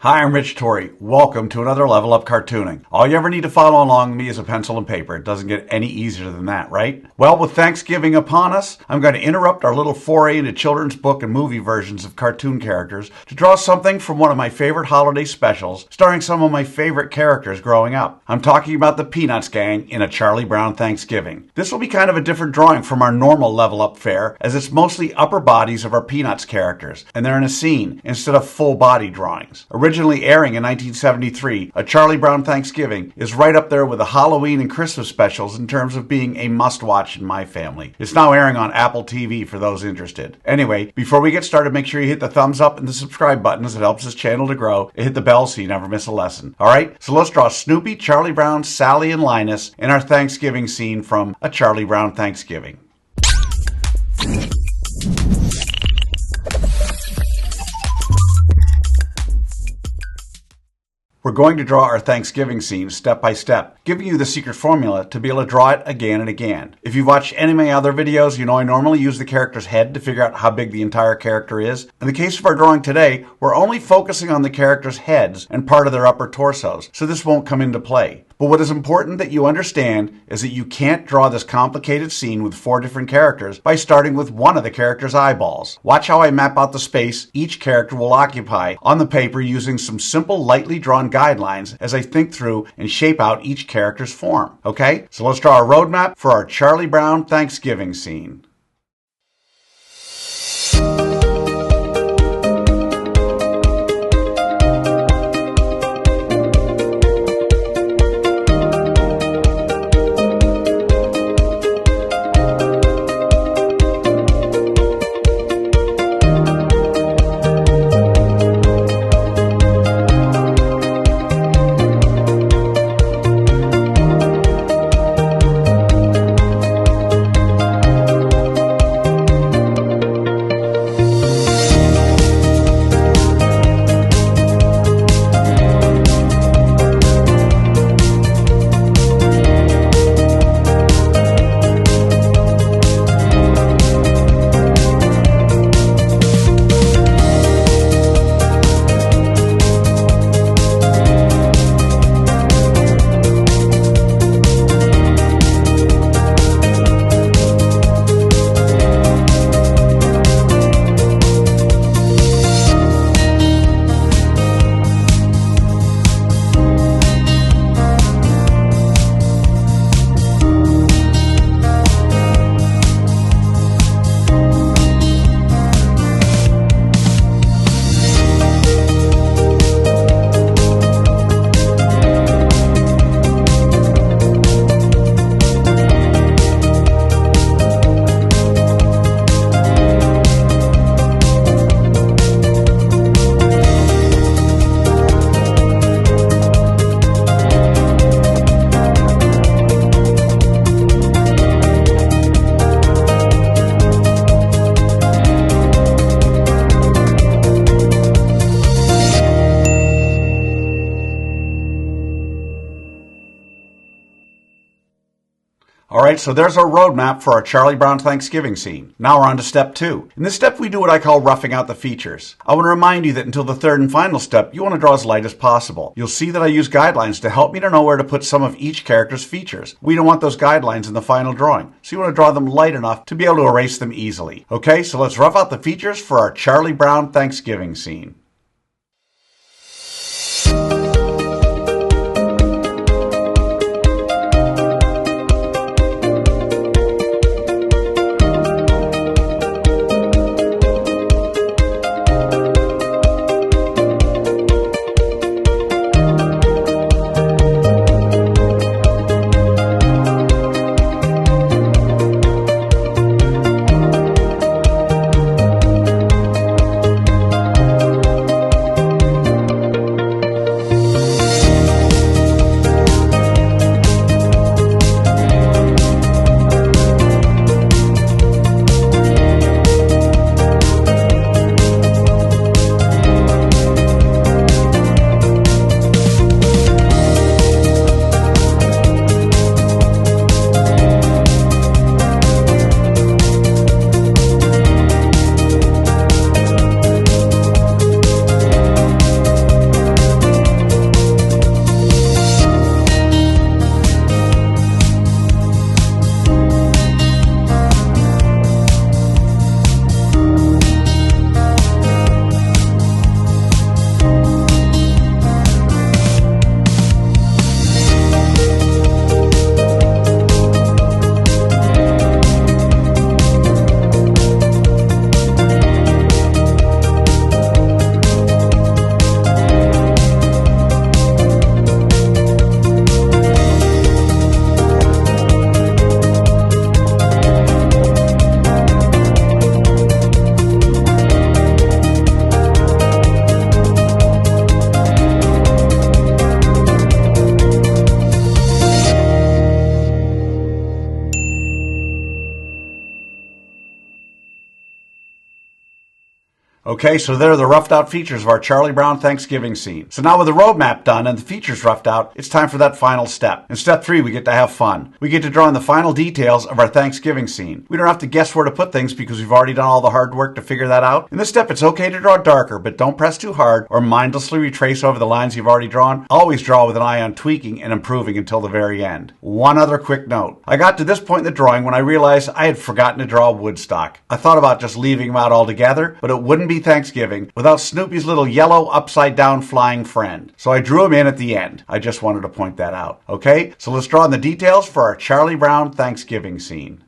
Hi, I'm Rich Torrey. Welcome to another Level Up Cartooning. All you ever need to follow along with me is a pencil and paper. It doesn't get any easier than that, right? Well, with Thanksgiving upon us, I'm going to interrupt our little foray into children's book and movie versions of cartoon characters to draw something from one of my favorite holiday specials, starring some of my favorite characters growing up. I'm talking about the Peanuts gang in A Charlie Brown Thanksgiving. This will be kind of a different drawing from our normal Level Up fare, as it's mostly upper bodies of our Peanuts characters, and they're in a scene instead of full body drawings. Originally airing in 1973, A Charlie Brown Thanksgiving is right up there with the Halloween and Christmas specials in terms of being a must-watch in my family. It's now airing on Apple TV for those interested. Anyway, before we get started, make sure you hit the thumbs up and the subscribe button as it helps this channel to grow, and hit the bell so you never miss a lesson. Alright, so let's draw Snoopy, Charlie Brown, Sally, and Linus in our Thanksgiving scene from A Charlie Brown Thanksgiving. We're going to draw our Thanksgiving scene step by step, giving you the secret formula to be able to draw it again and again. If you've watched any of my other videos, you know I normally use the character's head to figure out how big the entire character is. In the case of our drawing today, we're only focusing on the character's heads and part of their upper torsos, so this won't come into play. But what is important that you understand is that you can't draw this complicated scene with 4 different characters by starting with one of the character's eyeballs. Watch how I map out the space each character will occupy on the paper using some simple lightly drawn guidelines as I think through and shape out each character's form. Okay? So let's draw a roadmap for our Charlie Brown Thanksgiving scene. Alright, so there's our roadmap for our Charlie Brown Thanksgiving scene. Now we're on to step 2. In this step we do what I call roughing out the features. I want to remind you that until the third and final step, you want to draw as light as possible. You'll see that I use guidelines to help me to know where to put some of each character's features. We don't want those guidelines in the final drawing, so you want to draw them light enough to be able to erase them easily. Okay, so let's rough out the features for our Charlie Brown Thanksgiving scene. Okay, so there are the roughed out features of our Charlie Brown Thanksgiving scene. So now with the roadmap done and the features roughed out, it's time for that final step. In step 3, we get to have fun. We get to draw in the final details of our Thanksgiving scene. We don't have to guess where to put things because we've already done all the hard work to figure that out. In this step, it's okay to draw darker, but don't press too hard or mindlessly retrace over the lines you've already drawn. Always draw with an eye on tweaking and improving until the very end. One other quick note. I got to this point in the drawing when I realized I had forgotten to draw Woodstock. I thought about just leaving him out altogether, but it wouldn't be Thanksgiving without Snoopy's little yellow upside down flying friend. So I drew him in at the end. I just wanted to point that out. Okay, so let's draw in the details for our Charlie Brown Thanksgiving scene.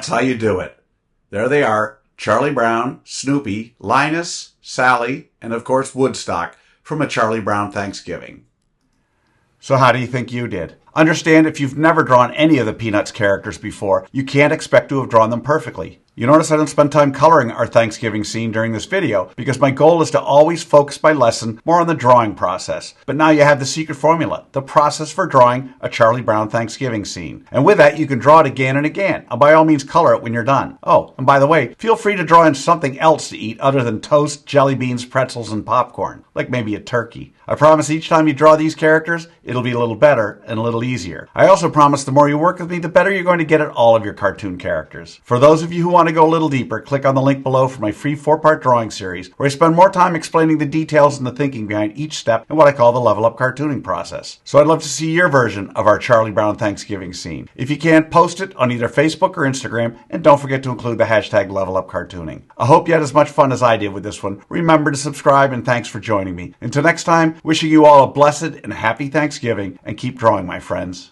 That's how you do it. There they are, Charlie Brown, Snoopy, Linus, Sally, and of course Woodstock from A Charlie Brown Thanksgiving. So how do you think you did? Understand, if you've never drawn any of the Peanuts characters before, you can't expect to have drawn them perfectly. You notice I don't spend time coloring our Thanksgiving scene during this video because my goal is to always focus my lesson more on the drawing process. But now you have the secret formula, the process for drawing a Charlie Brown Thanksgiving scene. And with that, you can draw it again and again. And by all means, color it when you're done. Oh, and by the way, feel free to draw in something else to eat other than toast, jelly beans, pretzels, and popcorn, like maybe a turkey. I promise each time you draw these characters, it'll be a little better and a little easier. I also promise the more you work with me, the better you're going to get at all of your cartoon characters. For those of you who want to go a little deeper, click on the link below for my free 4-part drawing series, where I spend more time explaining the details and the thinking behind each step in what I call the level up cartooning process. So I'd love to see your version of our Charlie Brown Thanksgiving scene. If you can, post it on either Facebook or Instagram, and don't forget to include the hashtag level up cartooning. I hope you had as much fun as I did with this one. Remember to subscribe, and thanks for joining me. Until next time, wishing you all a blessed and happy Thanksgiving, and keep drawing, my friends.